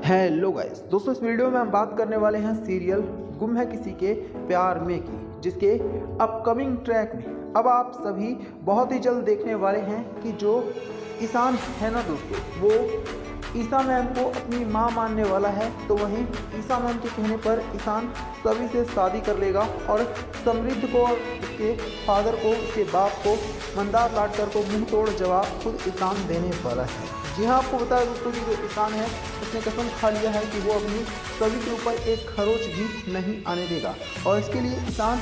Hello guys दोस्तों, इस video में हम बात करने वाले हैं सीरियल गुम है किसी के प्यार में की, जिसके अपकमिंग ट्रैक में अब आप सभी बहुत ही जल्द देखने वाले हैं कि जो ईशान है ना दोस्तों, वो ईशा मैम को अपनी माँ मानने वाला है। तो वहीं ईशा मैम के कहने पर ईशान सभी से शादी कर लेगा और समृद्ध को और उसके फादर को, उसके बाप को मंदार लाडकर को मुंह तोड़ जवाब खुद ईशान देने वाला है। जी हाँ, आपको बताया दोस्तों कि जो ईशान है उसने कसम खा लिया है कि वो अपनी सभी के ऊपर एक खरोच भी नहीं आने देगा। और इसके लिए ईशान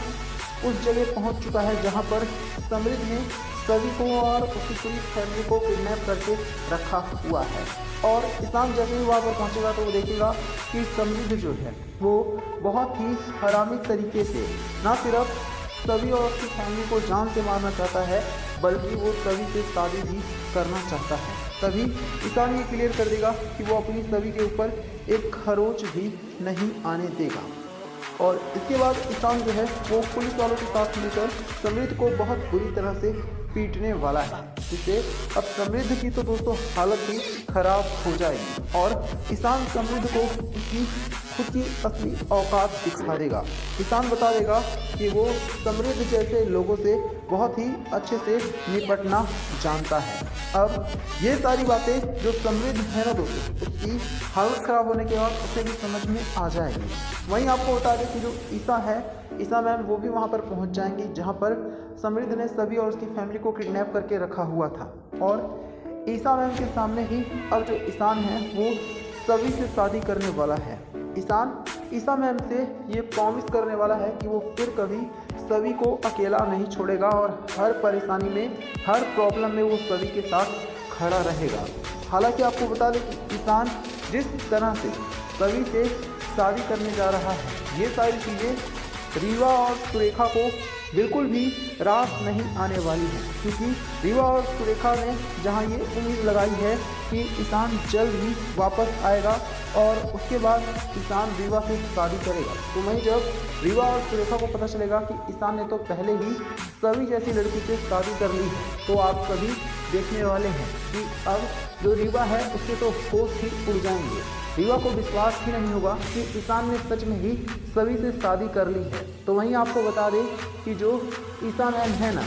उस जगह पहुंच चुका है जहां पर समृद्ध ने सभी को और उसकी पूरी फैमिली को किडनैप करके रखा हुआ है। और ईशान जैसे ही वहाँ पर पहुँचेगा तो वो देखेगा कि समृद्ध जो है वो बहुत ही हरामी तरीके से ना सिर्फ सभी और उसकी फैमिली को जान से मारना चाहता है, बल्कि वो सभी से शादी भी करना चाहता है। तभी ईशान ये क्लियर कर देगा कि वो अपनी सभी के ऊपर एक खरोच भी नहीं आने देगा। और इसके बाद ईशान जो है वो पुलिस वालों के साथ मिलकर समृद्ध को बहुत बुरी तरह से पीटने वाला है, जिससे अब समृद्ध की तो दोस्तों हालत ही खराब हो जाएगी। और ईशान समृद्ध को उसकी खुद की असली औकात दिखा देगा। ईशान बता देगा कि वो समृद्ध जैसे लोगों से बहुत ही अच्छे से निपटना जानता है। अब ये सारी बातें जो समृद्ध है ना दोस्तों, उसकी हालत ख़राब होने के बाद उसे भी समझ में आ जाएगी। वहीं आपको बता दें कि जो ईशा है, ईशा मैम वो भी वहाँ पर पहुँच जाएंगी जहाँ पर समृद्ध ने सभी और उसकी फैमिली को किडनैप करके रखा हुआ था। और ईशा मैम के सामने ही अब जो ईशान है वो सभी से शादी करने वाला है। ईशान ईशा मैम से ये प्रॉमिस करने वाला है कि वो फिर कभी सभी को अकेला नहीं छोड़ेगा और हर परेशानी में, हर प्रॉब्लम में वो सभी के साथ खड़ा रहेगा। हालांकि आपको बता दें कि ईशान जिस तरह से सभी से शादी करने जा रहा है, ये सारी चीज़ें रीवा और सुरेखा को बिल्कुल भी रास नहीं आने वाली है, क्योंकि रीवा और सुरेखा ने जहां ये उम्मीद लगाई है कि ईशान जल्द ही वापस आएगा और उसके बाद ईशान रीवा से शादी करेगा, तो वहीं जब रीवा और सुरेखा को पता चलेगा कि ईशान ने तो पहले ही सभी जैसी लड़की से शादी कर ली है, तो आप सभी देखने वाले हैं कि अब जो रीवा है उसके तो होश ही उड़ जाएंगे। रीवा को विश्वास ही नहीं होगा कि ईशान ने सच में ही सभी से शादी कर ली है। तो वहीं आपको बता दें कि जो ईशा मैम है ना,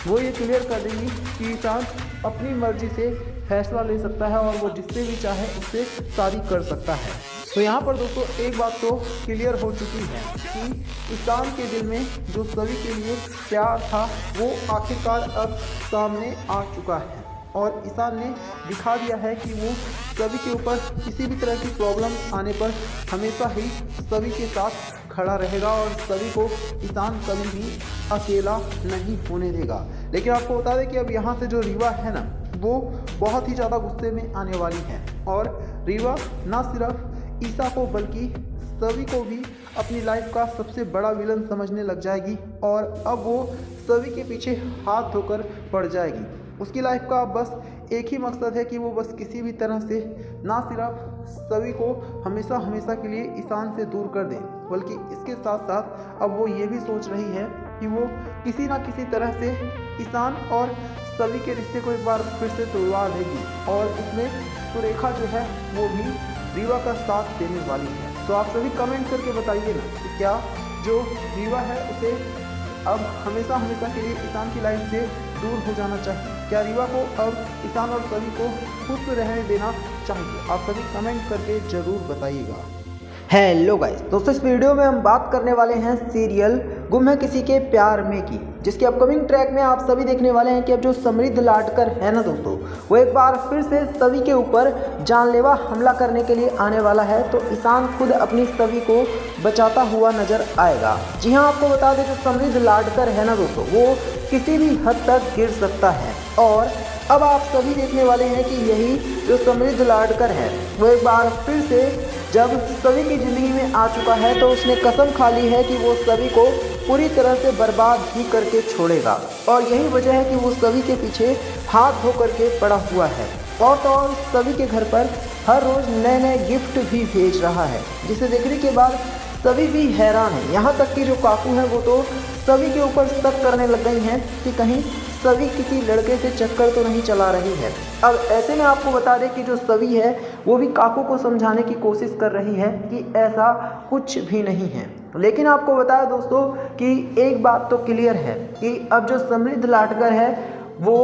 वो ये क्लियर कर देंगी कि ईशान अपनी मर्जी से फैसला ले सकता है और वो जिससे भी चाहे उससे शादी कर सकता है। तो यहाँ पर दोस्तों एक बात तो क्लियर हो चुकी है कि ईशान के दिल में जो सभी के लिए प्यार था वो आखिरकार अब सामने आ चुका है। और ईशान ने दिखा दिया है कि वो सभी के ऊपर किसी भी तरह की प्रॉब्लम आने पर हमेशा ही सभी के साथ खड़ा रहेगा और सभी को ईशान कभी भी अकेला नहीं होने देगा। लेकिन आपको बता दें कि अब यहाँ से जो रीवा है ना, वो बहुत ही ज़्यादा गुस्से में आने वाली है और रीवा ना सिर्फ ईशा को बल्कि सभी को भी अपनी लाइफ का सबसे बड़ा विलन समझने लग जाएगी और अब वो सभी के पीछे हाथ धोकर पड़ जाएगी। उसकी लाइफ का बस एक ही मकसद है कि वो बस किसी भी तरह से ना सिर्फ सभी को हमेशा हमेशा के लिए ईशान से दूर कर दे, बल्कि इसके साथ साथ अब वो ये भी सोच रही है कि वो किसी ना किसी तरह से ईशान और सभी के रिश्ते को एक बार फिर से तोड़वा देगी। और इसमें सुरेखा जो है वो भी रीवा का साथ देने वाली है। तो आप सभी कमेंट करके बताइए ना कि क्या जो रीवा है उसे अब हमेशा हमेशा के लिए ईशान की लाइफ से दूर हो जाना चाहिए? क्या रीवा को अब ईशान और सभी को खुश रहने देना चाहिए? आप सभी कमेंट करके ज़रूर बताइएगा। हेलो गाइस दोस्तों, इस वीडियो में हम बात करने वाले हैं सीरियल गुम है किसी के प्यार में की, जिसके अपकमिंग ट्रैक में आप सभी देखने वाले हैं कि अब जो समृद्ध लाडकर है ना दोस्तों, वो एक बार फिर से सभी के ऊपर जानलेवा हमला करने के लिए आने वाला है। तो ईशान खुद अपनी सभी को बचाता हुआ नजर आएगा। जी हाँ, आपको बता दें जो समृद्ध लाडकर है ना दोस्तों, वो किसी भी हद तक गिर सकता है। और अब आप सभी देखने वाले हैं कि यही जो समृद्ध लाडकर है वो एक बार फिर से जब सभी की ज़िंदगी में आ चुका है तो उसने कसम खा ली है कि वो सभी को पूरी तरह से बर्बाद ही करके छोड़ेगा। और यही वजह है कि वो सभी के पीछे हाथ धो करके पड़ा हुआ है और तो और सभी के घर पर हर रोज़ नए नए गिफ्ट भी भेज रहा है, जिसे देखने के बाद सभी भी हैरान हैं। यहाँ तक कि जो काकू हैं वो तो सभी के ऊपर शक करने लग गई हैं कि कहीं सभी किसी लड़के से चक्कर तो नहीं चला रही है। अब ऐसे में आपको बता दें कि जो सभी है वो भी काकू को समझाने की कोशिश कर रही है कि ऐसा कुछ भी नहीं है। लेकिन आपको बताया दोस्तों कि एक बात तो क्लियर है कि अब जो समृद्ध लाटकर है वो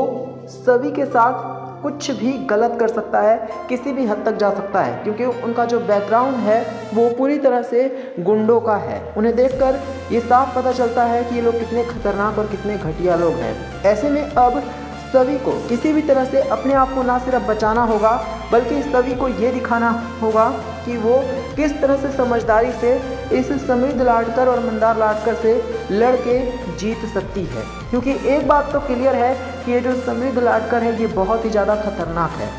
सभी के साथ कुछ भी गलत कर सकता है, किसी भी हद तक जा सकता है, क्योंकि उनका जो बैकग्राउंड है वो पूरी तरह से गुंडों का है। उन्हें देखकर ये साफ पता चलता है कि ये लोग कितने खतरनाक और कितने घटिया लोग हैं। ऐसे में अब सभी को किसी भी तरह से अपने आप को ना सिर्फ बचाना होगा बल्कि सभी को ये दिखाना होगा कि वो किस तरह से समझदारी से इस समृद्ध लाटकर और मंदार लाटकर से लड़के जीत सकती है। क्योंकि एक बात तो क्लियर है कि ये जो समृद्ध लाटकर है ये बहुत ही ज़्यादा खतरनाक है।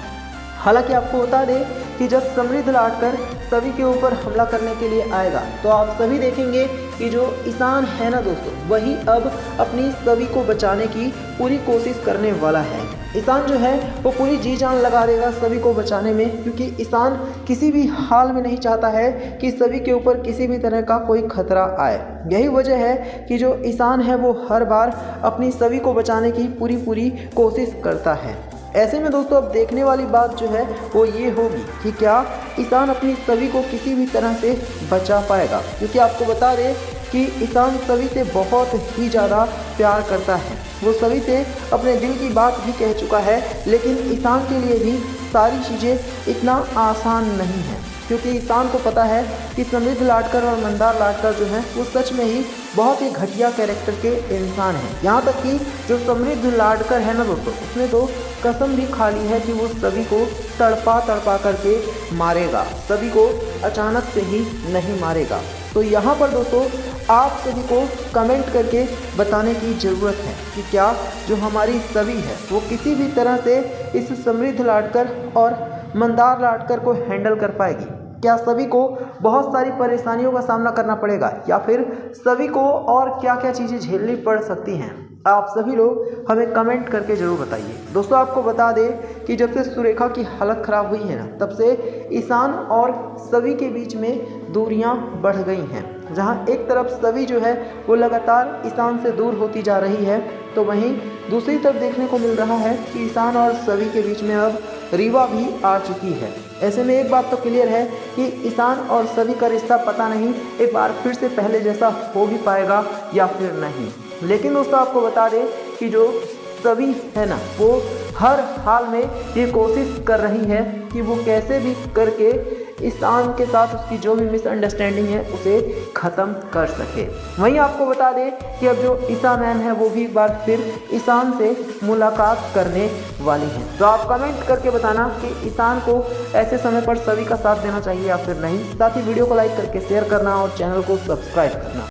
हालांकि आपको बता दें कि जब समृद्ध लाटकर सभी के ऊपर हमला करने के लिए आएगा तो आप सभी देखेंगे कि जो ईशान है ना दोस्तों, वही अब अपनी सभी को बचाने की पूरी कोशिश करने वाला है। ईशान जो है वो पूरी जी जान लगा देगा सभी को बचाने में, क्योंकि ईशान किसी भी हाल में नहीं चाहता है कि सभी के ऊपर किसी भी तरह का कोई खतरा आए। यही वजह है कि जो ईशान है वो हर बार अपनी सभी को बचाने की पूरी कोशिश करता है। ऐसे में दोस्तों अब देखने वाली बात जो है वो ये होगी कि क्या ईशान अपनी सभी को किसी भी तरह से बचा पाएगा, क्योंकि आपको बता दें कि ईशान सभी से बहुत ही ज़्यादा प्यार करता है। वो सभी से अपने दिल की बात भी कह चुका है, लेकिन ईशान के लिए भी सारी चीज़ें इतना आसान नहीं है, क्योंकि ईशान को पता है कि समृद्ध लाटकर और मंदार लाटकर जो हैं वो सच में ही बहुत ही घटिया कैरेक्टर के इंसान हैं। यहाँ तक कि जो समृद्ध लाटकर है ना दोस्तों, उसने तो कसम भी खा ली है कि वो सभी को तड़पा करके मारेगा, सभी को अचानक से ही नहीं मारेगा। तो यहाँ पर दोस्तों आप सभी को कमेंट करके बताने की ज़रूरत है कि क्या जो हमारी सभी है वो किसी भी तरह से इस समृद्ध लाटकर और मंदार लाटकर को हैंडल कर पाएगी। क्या सभी को बहुत सारी परेशानियों का सामना करना पड़ेगा या फिर सभी को और क्या क्या चीज़ें झेलनी पड़ सकती हैं। आप सभी लोग हमें कमेंट करके ज़रूर बताइए। दोस्तों आपको बता दें कि जब से सुरेखा की हालत ख़राब हुई है ना, तब से ईशान और सभी के बीच में दूरियां बढ़ गई हैं। जहां एक तरफ सभी जो है वो लगातार ईशान से दूर होती जा रही है, तो वहीं दूसरी तरफ देखने को मिल रहा है कि ईशान और सभी के बीच में अब रीवा भी आ चुकी है। ऐसे में एक बात तो क्लियर है कि ईशान और सभी का रिश्ता पता नहीं एक बार फिर से पहले जैसा हो भी पाएगा या फिर नहीं। लेकिन दोस्तों आपको बता दें कि जो सभी है ना वो हर हाल में ये कोशिश कर रही है कि वो कैसे भी करके ईशान के साथ उसकी जो भी मिसअंडरस्टैंडिंग है उसे ख़त्म कर सके। वहीं आपको बता दें कि अब जो ईशा मैम है वो भी एक बार फिर ईशान से मुलाकात करने वाली है। तो आप कमेंट करके बताना कि ईशान को ऐसे समय पर सभी का साथ देना चाहिए या फिर नहीं। साथ ही वीडियो को लाइक करके शेयर करना और चैनल को सब्सक्राइब करना।